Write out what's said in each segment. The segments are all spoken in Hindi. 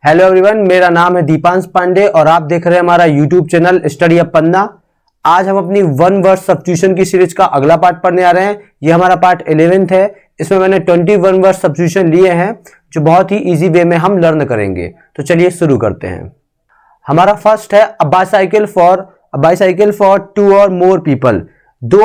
हेलो एवरीवन, मेरा नाम है दीपांश पांडे और आप देख रहे हैं हमारा यूट्यूब चैनल स्टडी अप पन्ना। आज हम अपनी वन वर्ड सब्स्टिट्यूशन की सीरीज का अगला पार्ट पढ़ने आ रहे हैं। ये हमारा पार्ट 11th है। इसमें मैंने 21 वर्ड सब्स्टिट्यूशन लिए हैं जो बहुत ही इजी वे में हम लर्न करेंगे। तो चलिए शुरू करते हैं। हमारा फर्स्ट है अ बाईसाइकिल फॉर 2 और मोर पीपल। दो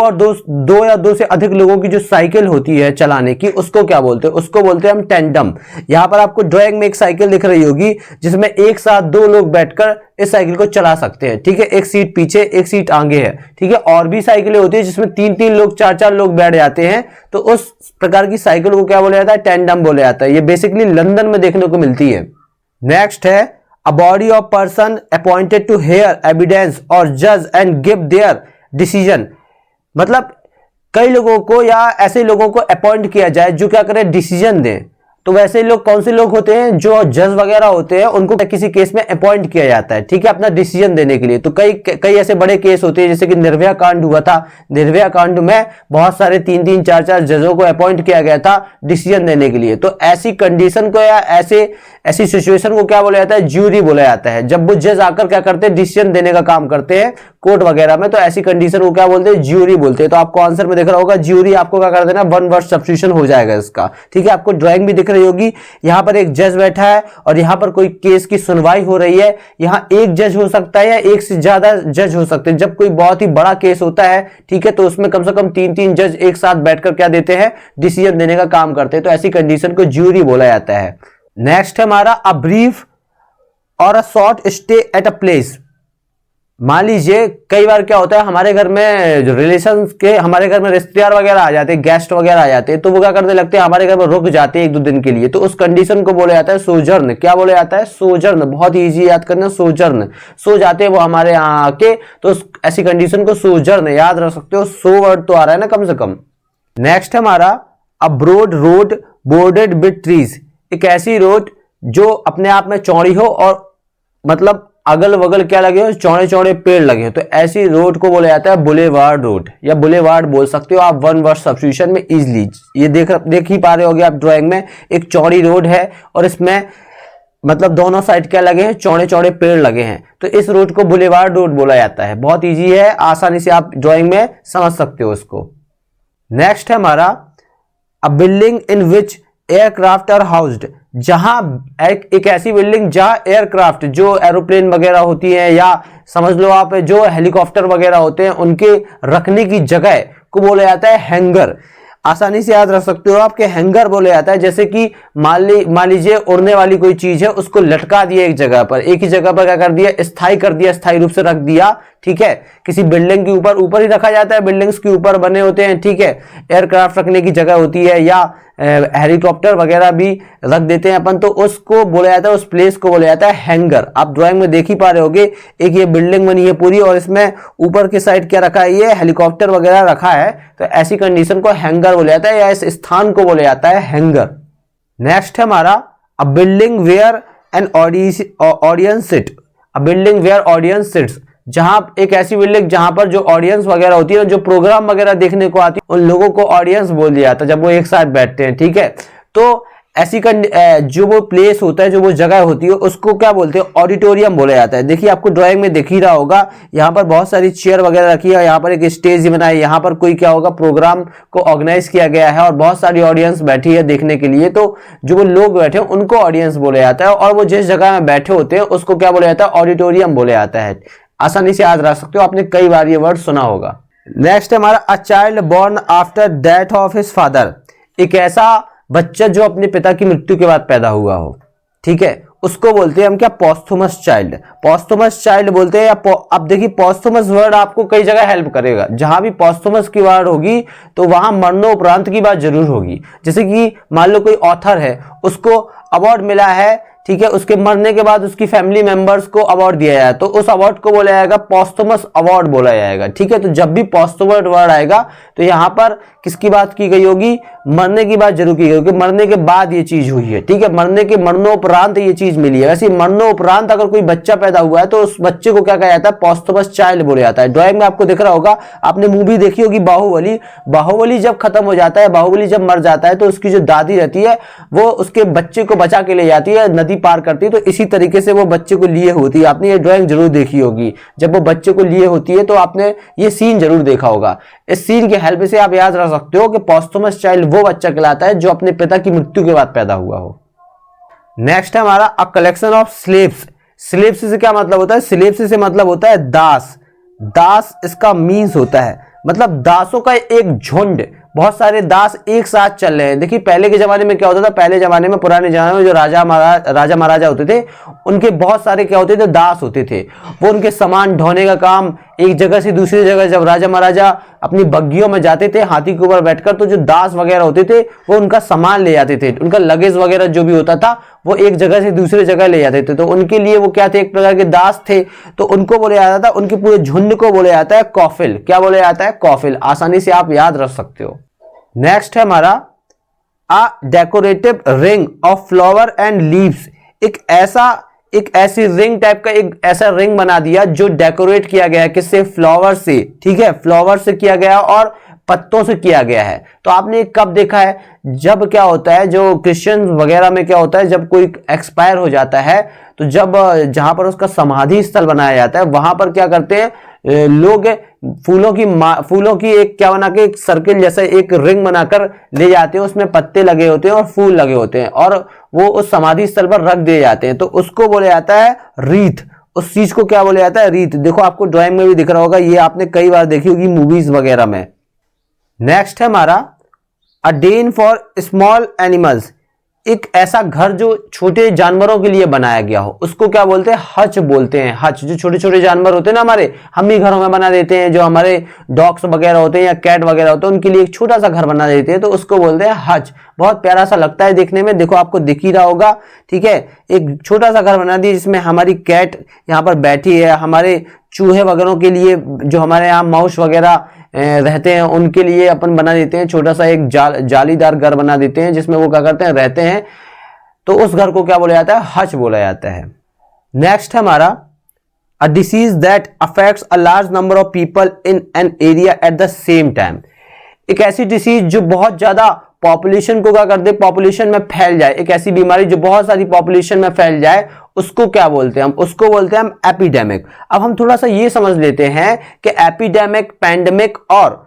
या दो से अधिक लोगों की जो साइकिल होती है चलाने की, उसको क्या बोलते हैं? उसको बोलते हैं हम टेंडम। यहां पर आपको ड्राइंग में एक साइकिल दिख रही होगी जिसमें एक साथ दो लोग बैठकर इस साइकिल को चला सकते हैं। ठीक है, एक सीट पीछे एक सीट आगे है। ठीक है, और भी साइकिलें होती है जिसमें 3-3 लोग 4-4 लोग बैठ जाते हैं। तो उस प्रकार की साइकिल को क्या बोला जाता है? टेंडम बोला जाता है। ये बेसिकली लंदन में देखने को मिलती है। नेक्स्ट है a body of person appointed to hear evidence और जज एंड गिव देयर डिसीजन। मतलब कई लोगों को या ऐसे लोगों को अपॉइंट किया जाए जो क्या करें, डिसीजन दें। तो वैसे लोग कौन से लोग होते हैं? जो जज वगैरह होते हैं, उनको किसी केस में अपॉइंट किया जाता है। ठीक है, अपना डिसीजन देने के लिए। तो कई ऐसे बड़े केस होते हैं, जैसे कि निर्भया कांड हुआ था। निर्भया कांड में बहुत सारे 3-3 4-4 जजों को अपॉइंट किया गया था डिसीजन देने के लिए। तो ऐसी कंडीशन को या ऐसी सिचुएशन को क्या बोला जाता है? ज्यूरी बोला जाता है। जब वो जज आकर क्या करते हैं? डिसीजन देने का काम करते हैं कोर्ट वगैरह में। तो ऐसी कंडीशन को क्या बोलते हैं? ज्यूरी बोलते हैं। तो आपको आंसर में दिख रहा होगा ज्यूरी, आपको क्या कर देना? वन वर्ड सब्स्टिट्यूशन हो जाएगा इसका। ठीक है, आपको ड्राइंग भी दिख रही होगी। यहां पर एक जज बैठा है और यहां पर कोई केस की सुनवाई हो रही है। यहां एक जज हो सकता है या एक से ज्यादा जज हो सकते हैं। जब कोई बहुत ही बड़ा केस होता है, ठीक है, तो उसमें कम से कम 3-3 जज एक साथ बैठकर क्या देते हैं? डिसीजन देने का काम करते हैं। तो ऐसी कंडीशन को ज्यूरी बोला जाता है। नेक्स्ट है हमारा अ ब्रीफ और a short stay at a place. मान लीजिए कई बार क्या होता है, हमारे घर में जो रिलेशन के, हमारे घर में रिश्तेदार वगैरह आ जाते हैं, गेस्ट वगैरह आ जाते हैं, तो वो क्या करने लगते हैं? हमारे घर में रुक जाते हैं 1-2 दिन के लिए। तो उस कंडीशन को बोला जाता है सोजर्न। क्या बोला जाता है? सोजर्न। बहुत ही इजी याद करना, सोजर्न। सो जाते हैं वो हमारे यहाँ आके, तो ऐसी कंडीशन को सोजर्न याद रख सकते हो। सो वर्ड तो आ रहा है ना कम से कम। नेक्स्ट है हमारा a broad road bordered with trees. एक ऐसी रोड जो अपने आप में चौड़ी हो और मतलब अगल बगल क्या लगे हो? चौड़े चौड़े पेड़ लगे हो। तो ऐसी रोड को बोला जाता है बुलेवार्ड रोड या बुलेवार्ड बोल सकते हो आप वन वर्ड सब्स्टिट्यूशन में इजीली। ये देख ही पा रहे होगे आप ड्राइंग में, एक चौड़ी रोड है और इसमें मतलब दोनों साइड क्या लगे हैं? चौड़े चौड़े पेड़ लगे हैं। तो इस रोड को बुलेवार्ड रोड बोला जाता है। बहुत ईजी है, आसानी से आप ड्राइंग में समझ सकते हो इसको। नेक्स्ट है हमारा a building in which aircraft are housed. जहां एक ऐसी बिल्डिंग जहां एयरक्राफ्ट, जो एरोप्लेन वगैरह होती है या समझ लो आप जो हेलीकॉप्टर वगैरह होते हैं, उनके रखने की जगह को बोला जाता है हैंगर। आसानी से याद रख सकते हो आपके हैंगर बोला जाता है। जैसे कि मान लीजिए उड़ने वाली कोई चीज है, उसको लटका दिया एक जगह पर, एक ही जगह पर क्या कर दिया? स्थायी कर दिया, स्थायी रूप से रख दिया। ठीक है, किसी बिल्डिंग के ऊपर ही रखा जाता है, बिल्डिंग्स के ऊपर बने होते हैं। ठीक है, एयरक्राफ्ट रखने की जगह होती है या हेलीकॉप्टर वगैरह भी रख देते हैं अपन, तो उसको बोला जाता है, उस प्लेस को बोला जाता है हैंगर। आप ड्राइंग में देख ही पा रहे होगे, एक ये बिल्डिंग बनी है पूरी और इसमें ऊपर की साइड क्या रखा है? ये हेलीकॉप्टर वगैरह रखा है। तो ऐसी कंडीशन को हैंगर बोला जाता है या इस स्थान को बोला जाता है हैंगर। नेक्स्ट है हमारा a building where an audience sit. A building where audience sits. जहां एक ऐसी बिल्डिंग जहां पर जो ऑडियंस वगैरह होती है, जो प्रोग्राम वगैरह देखने को आती है, उन लोगों को ऑडियंस बोल दिया जाता है जब वो एक साथ बैठते हैं। ठीक है, तो ऐसी जो वो प्लेस होता है, जो वो जगह होती है, उसको क्या बोलते हैं? ऑडिटोरियम बोला जाता है। देखिए आपको ड्राइंग में दिख ही रहा होगा, यहाँ पर बहुत सारी चेयर वगैरह रखी है, यहाँ पर एक स्टेज बनाई, यहाँ पर कोई क्या होगा? प्रोग्राम को ऑर्गेनाइज किया गया है और बहुत सारी ऑडियंस बैठी है देखने के लिए। तो जो वो लोग बैठे हैं उनको ऑडियंस बोला जाता है और वो जिस जगह में बैठे होते हैं उसको क्या बोला जाता है? ऑडिटोरियम बोला जाता है। आसानी से याद रख सकते हो, आपने कई बार ये वर्ड सुना होगा। नेक्स्ट है हमारा a child born after death of his father. एक ऐसा बच्चा जो अपने पिता की मृत्यु के बाद पैदा हुआ हो। ठीक है, उसको बोलते हैं हम क्या? पॉस्थुमस चाइल्ड। पॉस्थुमस चाइल्ड बोलते हैं। अब देखिए पॉस्थुमस वर्ड आपको कई जगह हेल्प करेगा। जहां भी पॉस्थुमस की वर्ड होगी तो वहां मरणोपरांत की बात जरूर होगी। जैसे कि मान लो कोई ऑथर है, उसको अवार्ड मिला है, ठीक है, उसके मरने के बाद उसकी फैमिली मेंबर्स को अवार्ड दिया जाए, तो उस अवार्ड को बोला जाएगा पॉस्थुमस अवार्ड बोला जाएगा। ठीक है, तो जब भी पॉस्थुमस वर्ड आएगा तो यहां पर किसकी बात की गई होगी? मरने की बात जरूर की गई होगी, मरने के बाद ये चीज हुई है। ठीक है, मरने के मरणोपरांत ये चीज मिली है। वैसे मरणोपरांत अगर कोई बच्चा पैदा हुआ है तो उस बच्चे को क्या कहा जाता है? पॉस्थुमस चाइल्ड बोला जाता है। ड्राइंग में आपको दिख रहा होगा, आपने मूवी देखी होगी बाहुबली। बाहुबली जब खत्म हो जाता है, बाहुबली जब मर जाता है, तो उसकी जो दादी रहती है वो उसके बच्चे को बचा के ले जाती है, नदी नदी पार करती है तो इसी तरीके से वो बच्चे को लिए होती है। आपने ये ड्राइंग जरूर देखी होगी, जब वो बच्चे को लिए होती है तो आपने ये सीन जरूर देखा होगा। इस सीन की हेल्प से आप याद रख सकते हो कि पोस्थुमस चाइल्ड वो बच्चा कहलाता है जो अपने पिता की मृत्यु के बाद पैदा हुआ हो। नेक्स्ट है हमारा a collection of slaves. Slaves से क्या मतलब होता है? स्लेव्स से मतलब होता है दास। दास इसका मीन्स होता है मतलब दासों का एक झुंड, बहुत सारे दास एक साथ चल रहे हैं। देखिए पहले के जमाने में क्या होता था, पहले जमाने में, पुराने जमाने में जो राजा महाराजा होते थे, उनके बहुत सारे क्या होते थे, दास होते थे। वो उनके सामान ढोने का काम एक जगह से दूसरी जगह, जब राजा महाराजा अपनी बग्गियों में जाते थे हाथी के ऊपर बैठकर, तो जो दास वगैरह होते थे वो उनका सामान ले जाते थे, उनका लगेज वगैरह जो भी होता था वो एक जगह से दूसरी जगह ले जाते थे। तो उनके लिए वो क्या थे, एक प्रकार के दास थे। तो उनको बोला जाता था, उनके पूरे झुंड को बोला जाता है कौफिल। क्या बोला जाता है? कौफिल। आसानी से आप याद रख सकते हो। नेक्स्ट है हमारा a decorative ring of flower and leaves. एक ऐसी रिंग टाइप का एक ऐसा रिंग बना दिया जो डेकोरेट किया गया है, किससे? फ्लावर से। ठीक है, फ्लावर से किया गया और पत्तों से किया गया है। तो आपने कब देखा है, जब क्या होता है, जो क्रिश्चियन वगैरह में क्या होता है, जब कोई एक्सपायर हो जाता है तो जब जहां पर उसका समाधि स्थल बनाया जाता है वहां पर क्या करते हैं लोग, फूलों की एक क्या बना के एक सर्किल जैसा एक रिंग बनाकर ले जाते हैं, उसमें पत्ते लगे होते हैं और फूल लगे होते हैं और वो उस समाधि स्थल पर रख दिए जाते हैं। तो उसको बोला जाता है रीथ। उस चीज को क्या बोला जाता है? रीथ। देखो आपको ड्राइंग में भी दिख रहा होगा, ये आपने कई बार देखी होगी मूवीज वगैरह में। नेक्स्ट है हमारा अ डेन फॉर स्मॉल एनिमल्स। एक ऐसा घर जो छोटे जानवरों के लिए बनाया गया हो, उसको क्या बोलते हैं? हच बोलते हैं। हच, जो छोटे छोटे जानवर होते हैं ना हमारे, हम ही घरों में बना देते हैं, जो हमारे डॉग्स वगैरह होते हैं या कैट वगैरह होते हैं, उनके लिए एक छोटा सा घर बना देते हैं, तो उसको बोलते हैं हच। बहुत प्यारा सा लगता है देखने में, देखो आपको दिख ही रहा होगा। ठीक है, एक छोटा सा घर बना दिया जिसमें हमारी कैट यहाँ पर बैठी है, हमारे चूहे वगैरह के लिए, जो हमारे यहाँ माउस वगैरह रहते हैं, उनके लिए अपन बना देते हैं छोटा सा एक जालीदार घर बना देते हैं जिसमें वो क्या करते हैं, रहते हैं। तो उस घर को क्या बोला जाता है? हच बोला जाता है। नेक्स्ट है हमारा a disease that affects a large number of people in an area at the same time. एक ऐसी डिसीज जो बहुत ज्यादा पॉपुलेशन को क्या कर दे, पॉपुलेशन में फैल जाए, एक ऐसी बीमारी जो बहुत सारी पॉपुलेशन में फैल जाए, उसको क्या बोलते हैं हम? उसको बोलते हैं हम एपिडेमिक। अब हम थोड़ा सा ये समझ लेते हैं कि एपिडेमिक, पैंडेमिक और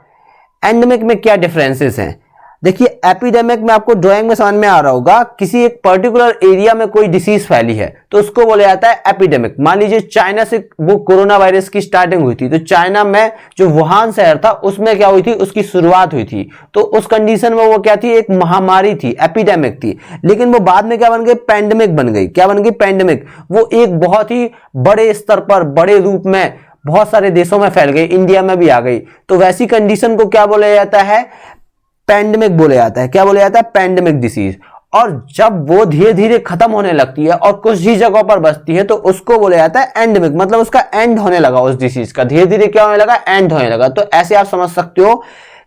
एंडेमिक में क्या डिफरेंसेस हैं। देखिए एपिडेमिक में आपको ड्राइंग में समझ में आ रहा होगा, किसी एक पर्टिकुलर एरिया में कोई डिसीज फैली है तो उसको बोला जाता है एपिडेमिक। मान लीजिए चाइना से वो कोरोना वायरस की स्टार्टिंग हुई थी, तो चाइना में जो वुहान शहर था उसमें क्या हुई थी, उसकी शुरुआत हुई थी। तो उस कंडीशन में वो क्या थी, एक महामारी थी, एपिडेमिक थी। लेकिन वो बाद में क्या बन गई, पैंडेमिक बन गई। क्या बन गई? पैंडेमिक। वो एक बहुत ही बड़े स्तर पर, बड़े रूप में बहुत सारे देशों में फैल गई, इंडिया में भी आ गई। तो वैसी कंडीशन को क्या बोला जाता है? पैंडेमिक बोला जाता है। क्या बोला जाता है? Pandemic disease. और जब वो धीरे धीरे खत्म होने लगती है और कुछ ही जगहों पर बचती है तो उसको बोला जाता है एंडेमिक। मतलब उसका एंड होने लगा, उस डिसीज का धीरे धीरे क्या होने लगा, एंड होने लगा। तो ऐसे आप समझ सकते हो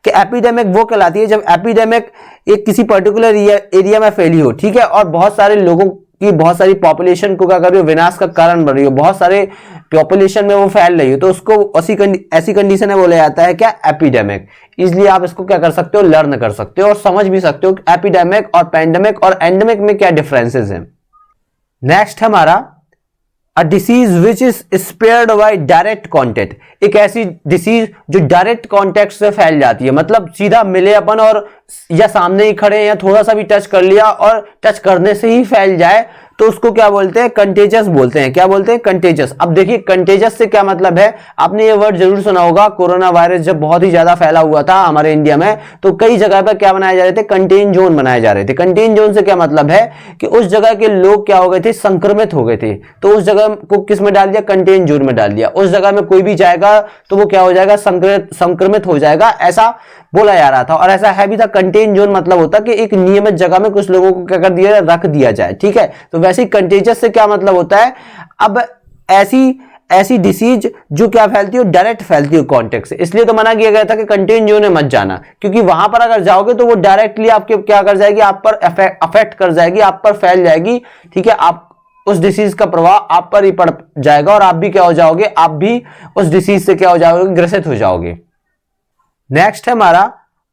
कि एपिडेमिक वो कहलाती है जब एपिडेमिक एक किसी पर्टिकुलर एरिया में फैली हो, ठीक है, और बहुत सारे लोगों की, बहुत सारी पॉपुलेशन को क्या कर रही हो, विनाश का कारण बन रही हो, बहुत सारे पॉपुलेशन में वो फैल रही हो, तो उसको ऐसी कंडीशन में बोला जाता है क्या, एपिडेमिक। इसलिए आप इसको क्या कर सकते हो, लर्न कर सकते हो और समझ भी सकते हो कि एपिडेमिक और पैंडेमिक और एंडेमिक में क्या डिफरेंसेस हैं। नेक्स्ट हमारा a disease which is spread by direct contact. एक ऐसी डिसीज जो डायरेक्ट कॉन्टेक्ट से फैल जाती है, मतलब सीधा मिले अपन और या सामने ही खड़े या थोड़ा सा भी टच कर लिया और टच करने से ही फैल जाए, तो उसको क्या बोलते हैं, कंटेजियस बोलते हैं। क्या बोलते हैं, कंटेजियस। अब देखिए कंटेजियस से क्या मतलब है, आपने ये वर्ड जरूर सुना होगा। कोरोना वायरस जब बहुत ही ज्यादा फैला हुआ था हमारे इंडिया में, तो कई जगह पर क्या बनाए जा रहे थे, कंटेन जोन बनाए जा रहे थे। कंटेन जोन से क्या मतलब है कि उस जगह के लोग क्या हो गए थे, संक्रमित हो गए थे, तो उस जगह को किस में डाल दिया, कंटेन जोन में डाल दिया। उस जगह में कोई भी जाएगा तो वो क्या हो जाएगा, संक्रमित हो जाएगा, ऐसा बोला जा रहा था। और ऐसा है भी था। कंटेन जोन मतलब होता कि एक नियमित जगह में कुछ लोगों को क्या कर दिया, रख दिया जाए, ठीक है। तो वैसे ही कंटेजियस से क्या मतलब होता है, अब ऐसी डिसीज जो क्या फैलती है, डायरेक्ट फैलती है कॉन्टेक्ट से। इसलिए तो मना किया गया था कि कंटेन जोन में मत जाना, क्योंकि वहां पर अगर जाओगे तो वो डायरेक्टली आपके क्या कर जाएगी, आप पर अफेक्ट कर जाएगी, आप पर फैल जाएगी, ठीक है। आप उस डिसीज का प्रभाव आप पर ही पड़ जाएगा और आप भी क्या हो जाओगे, आप भी उस डिसीज से क्या हो जाओगे, ग्रसित हो जाओगे। नेक्स्ट है हमारा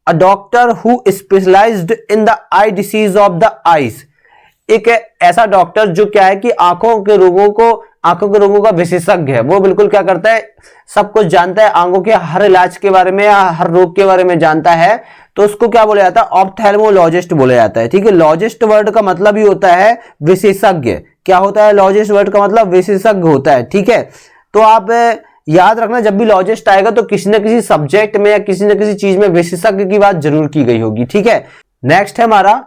a doctor who specialised in the eye disease of the eyes. एक ऐसा डॉक्टर जो क्या है कि आंखों के रोगों का विशेषज्ञ है। वो बिल्कुल क्या करता है, सब कुछ जानता है, आंखों के हर इलाज के बारे में या हर रोग के बारे में जानता है, तो उसको क्या बोला जाता है, ऑप्थेल्मोलॉजिस्ट बोला जाता है। ठीक है, लॉजिस्ट वर्ड का मतलब ही होता है विशेषज्ञ। क्या होता है लॉजिस्ट वर्ड का मतलब, विशेषज्ञ होता है। ठीक है, तो आप याद रखना, जब भी लॉजिस्ट आएगा तो किसी न किसी सब्जेक्ट में या किसी न किसी चीज में विशेषज्ञ की बात जरूर की गई होगी। ठीक है, नेक्स्ट है हमारा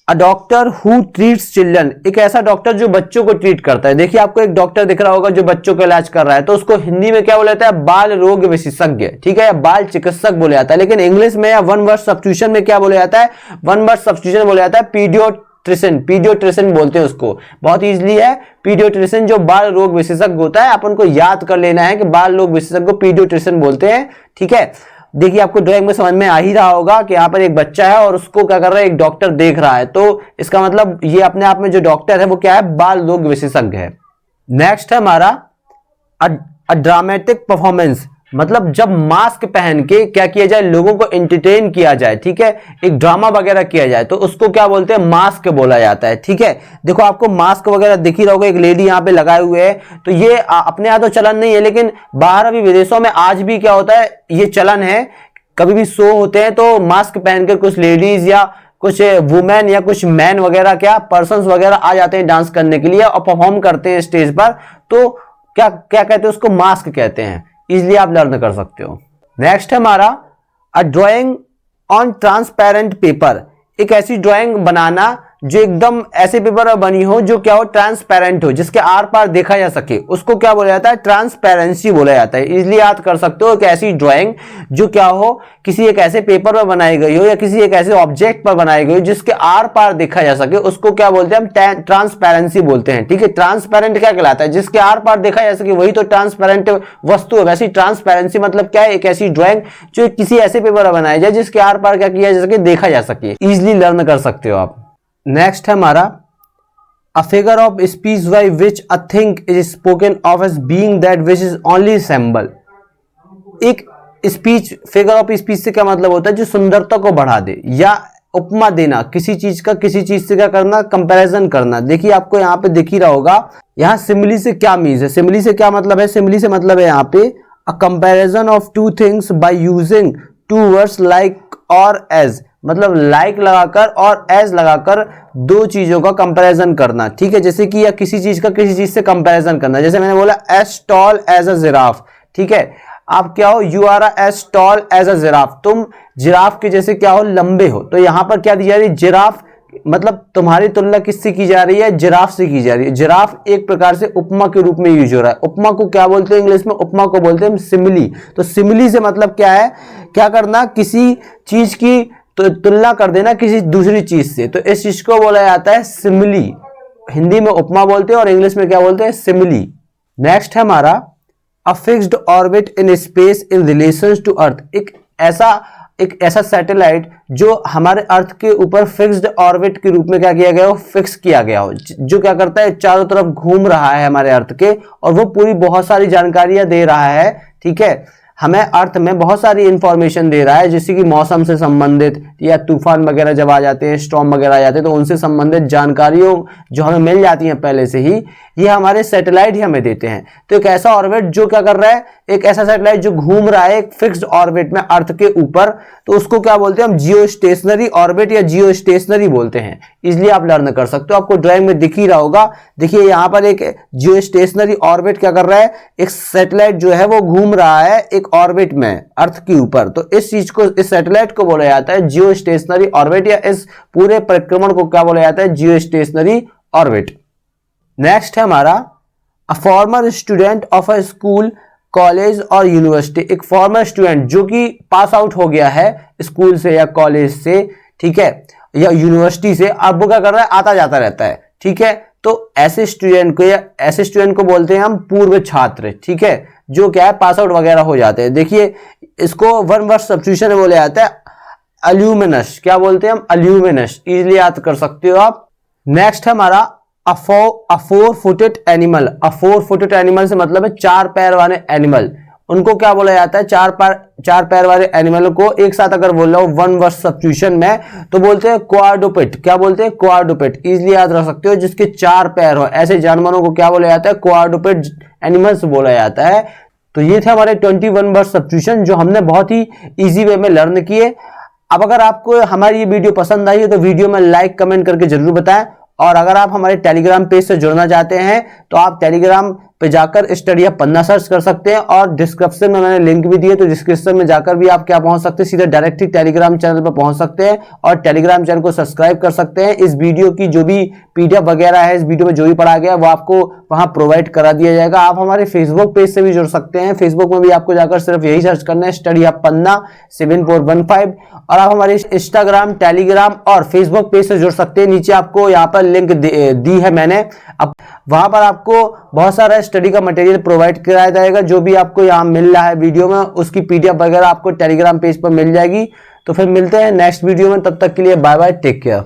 a doctor who treats children, एक ऐसा डॉक्टर जो बच्चों को ट्रीट करता है। देखिए आपको एक डॉक्टर दिख रहा होगा जो बच्चों का इलाज कर रहा है, तो उसको हिंदी में क्या बोला जाता है, बाल रोग विशेषज्ञ। ठीक है, या बाल चिकित्सक बोला जाता है। लेकिन इंग्लिश में या वन वर्ड सब्स्टिट्यूशन में क्या बोला जाता है, वन वर्ड सब्स्टिट्यूशन बोला जाता है पीडियोट्रिशियन बोलते हैं उसको। बहुत इजीली है, पीडियोट्रिशियन जो बाल रोग विशेषज्ञ होता है, अपन को याद कर लेना है कि बाल रोग विशेषज्ञ को पीडियोट्रिशियन बोलते हैं। ठीक है, देखिए आपको ड्राइंग में समझ में आ ही रहा होगा कि यहाँ पर एक बच्चा है और उसको क्या कर रहा है, एक डॉक्टर देख रहा है, तो इसका मतलब ये अपने आप में जो डॉक्टर है वो क्या है, बाल रोग विशेषज्ञ है। नेक्स्ट है हमारा अ ड्रामेटिक परफॉर्मेंस, मतलब जब मास्क पहन के क्या किया जाए, लोगों को एंटरटेन किया जाए। ठीक है, एक ड्रामा वगैरह किया जाए तो उसको क्या बोलते हैं, मास्क बोला जाता है। ठीक है, देखो आपको मास्क वगैरह दिख ही रहा होगा, एक लेडी यहाँ पे लगाए हुए है, तो ये अपने यहाँ तो चलन नहीं है, लेकिन बाहर अभी विदेशों में आज भी क्या होता है, ये चलन है। कभी भी शो होते हैं तो मास्क पहनकर कुछ लेडीज या कुछ वुमेन या कुछ मैन वगैरह, क्या पर्सन्स वगैरह आ जाते हैं डांस करने के लिए और परफॉर्म करते हैं स्टेज पर, तो क्या क्या कहते हैं उसको, मास्क कहते हैं। इजिली आप लर्न कर सकते हो। नेक्स्ट है हमारा अ ड्राइंग ऑन ट्रांसपेरेंट पेपर, एक ऐसी ड्राइंग बनाना जो एकदम ऐसे पेपर पर बनी हो जो क्या हो, ट्रांसपेरेंट हो, जिसके आर पार देखा जा सके, उसको क्या बोला जाता है, ट्रांसपेरेंसी बोला जाता है। इजिली याद कर सकते हो कि ऐसी ड्राइंग जो क्या हो, किसी एक ऐसे पेपर पर बनाई गई हो या किसी एक ऐसे ऑब्जेक्ट पर बनाई गई हो जिसके आर पार देखा जा सके, उसको क्या बोलते हैं हम, ट्रांसपेरेंसी बोलते हैं। ठीक है, ट्रांसपेरेंट क्या कहलाता है, जिसके आर पार देखा जा सके वही तो ट्रांसपेरेंट वस्तु है। वैसे ट्रांसपेरेंसी मतलब क्या है, एक ऐसी ड्राइंग जो किसी ऐसे पेपर पर बनाई जाए जिसके आर पार क्या किया जा सके, देखा जा सके। इजिली लर्न कर सकते हो आप। नेक्स्ट है हमारा a figure of speech by which a thing is spoken of as being that which is only symbol, एक स्पीच, फिगर ऑफ स्पीच से क्या मतलब होता है, जो सुंदरता को बढ़ा दे या उपमा देना, किसी चीज का किसी चीज से क्या करना, कंपैरिजन करना। देखिए आपको यहाँ पे दिख ही रहा होगा, यहाँ सिमिली से क्या मीन्स है, सिमिली से क्या मतलब है, सिमिली से मतलब है यहाँ पे a comparison of two things by using two words like और एज, मतलब लाइक लगाकर और एज लगाकर दो चीजों का कंपैरिजन करना। ठीक है, जैसे कि या किसी चीज का किसी चीज से कंपैरिजन करना, जैसे मैंने बोला as tall as a giraffe. ठीक है, आप क्या हो, you are as tall as a giraffe, तुम जिराफ के जैसे क्या हो, लंबे हो। तो यहां पर क्या दी जा रही है, जिराफ, मतलब तुम्हारी तुलना किससे की जा रही है, जिराफ से की जा रही है। जिराफ एक प्रकार से उपमा के रूप में यूज हो रहा है। उपमा को क्या बोलते हैं इंग्लिश में, उपमा को बोलते हैं सिमिली। तो सिमिली से मतलब क्या है, क्या करना, किसी चीज की तो तुलना कर देना किसी दूसरी चीज से, तो इस चीज को बोला जाता है सिमिली। हिंदी में उपमा बोलते हैं और इंग्लिश में क्या बोलते हैं, सिमिली। नेक्स्ट है हमारा a fixed orbit in space in relation to earth, एक ऐसा सैटेलाइट जो हमारे अर्थ के ऊपर फिक्स्ड ऑर्बिट के रूप में क्या किया गया हो, फिक्स किया गया हो, जो क्या करता है, चारों तरफ घूम रहा है हमारे अर्थ के, और वो पूरी बहुत सारी जानकारियां दे रहा है। ठीक है, हमें अर्थ में बहुत सारी इंफॉर्मेशन दे रहा है, जैसे कि मौसम से संबंधित या तूफान वगैरह जब आ जाते हैं, स्टॉर्म वगैरह आ जाते हैं, तो उनसे संबंधित जानकारियों जो हमें मिल जाती हैं पहले से ही, ये हमारे सैटेलाइट ही हमें देते हैं। तो एक ऐसा ऑर्बिट जो क्या कर रहा है, एक ऐसा सैटेलाइट जो घूम रहा है एक फिक्स्ड ऑर्बिट में अर्थ के ऊपर, तो उसको क्या बोलते हैं हम, जियो स्टेशनरी ऑर्बिट या जियो स्टेशनरी बोलते हैं। इसलिए आप लर्न कर सकते हो, आपको ड्राइंग में दिख ही रहा होगा। देखिए यहाँ पर एक जियो स्टेशनरी ऑर्बिट क्या कर रहा है, एक सैटेलाइट जो है वो घूम रहा है एक ऑर्बिट में अर्थ के ऊपर, तो इस चीज को, इस सैटेलाइट को बोला जाता है जियो स्टेशनरी ऑर्बिट, या इस पूरे परिक्रमण को क्या बोला जाता है, जियो स्टेशनरी ऑर्बिट। नेक्स्ट है हमारा a former student of a school, college और यूनिवर्सिटी, एक फॉर्मर स्टूडेंट जो कि पास आउट हो गया है स्कूल से या कॉलेज से, ठीक है, या यूनिवर्सिटी से, अब वो क्या कर रहा है, आता जाता रहता है। ठीक है, तो ऐसे स्टूडेंट को या ऐसे स्टूडेंट को बोलते हैं हम पूर्व छात्र। ठीक है, जो क्या है पास आउट वगैरह हो जाते हैं। देखिए इसको वन वर्ड सब्स्टिट्यूशन बोला जाता है अल्यूमिनस, क्या बोलते हैं हम, अल्यूमिनस। इजीली याद कर सकते हो आप। नेक्स्ट है हमारा अ फोर फुटेड एनिमल, अ फोर फुटेड एनिमल से मतलब है चार पैर वाले एनिमल, उनको क्या बोला जाता है, चार पैर वाले एनिमल को एक साथ अगर बोल रहा हूं वन वर्ड सब्स्टिट्यूशन में तो बोलते हैं क्वाड्रुपेट। क्या बोलते हैं? क्वाड्रुपेट। इजीली याद रख सकते हो, जिसके 4 पैर हो ऐसे जानवरों को क्या बोला जाता है? क्वाड्रुपेट एनिमल्स बोला जाता है। तो ये थे हमारे 21 वर्ड सब्स्टिट्यूशन जो हमने बहुत ही इजी वे में लर्न किए। अब अगर आपको हमारी ये वीडियो पसंद आई है तो वीडियो में लाइक कमेंट करके जरूर बताएं, और अगर आप हमारे टेलीग्राम पेज से जुड़ना चाहते हैं तो आप टेलीग्राम पे जाकर स्टडी हब पन्ना सर्च कर सकते हैं, और डिस्क्रिप्शन में मैंने लिंक भी दिए, तो डिस्क्रिप्शन में जाकर भी आप क्या पहुंच सकते हैं, सीधे डायरेक्ट ही टेलीग्राम चैनल पर पहुंच सकते हैं और टेलीग्राम चैनल को सब्सक्राइब कर सकते हैं। इस वीडियो की जो भी पीडीएफ वगैरह है, इस वीडियो में जो भी पढ़ा गया वो आपको वहां प्रोवाइड करा दिया जाएगा। आप हमारे फेसबुक पेज से भी जुड़ सकते हैं। फेसबुक में भी आपको जाकर सिर्फ यही सर्च करना है, स्टडी हब पन्ना 7415, और आप हमारे इंस्टाग्राम, टेलीग्राम और फेसबुक पेज से जुड़ सकते हैं। नीचे आपको यहाँ पर लिंक दी है मैंने, अब वहां पर आपको बहुत सारा स्टडी का मटेरियल प्रोवाइड कराया जाएगा। जो भी आपको यहाँ मिल रहा है वीडियो में, उसकी पीडीएफ वगैरह आपको टेलीग्राम पेज पर मिल जाएगी। तो फिर मिलते हैं नेक्स्ट वीडियो में, तब तक के लिए बाय बाय, टेक केयर।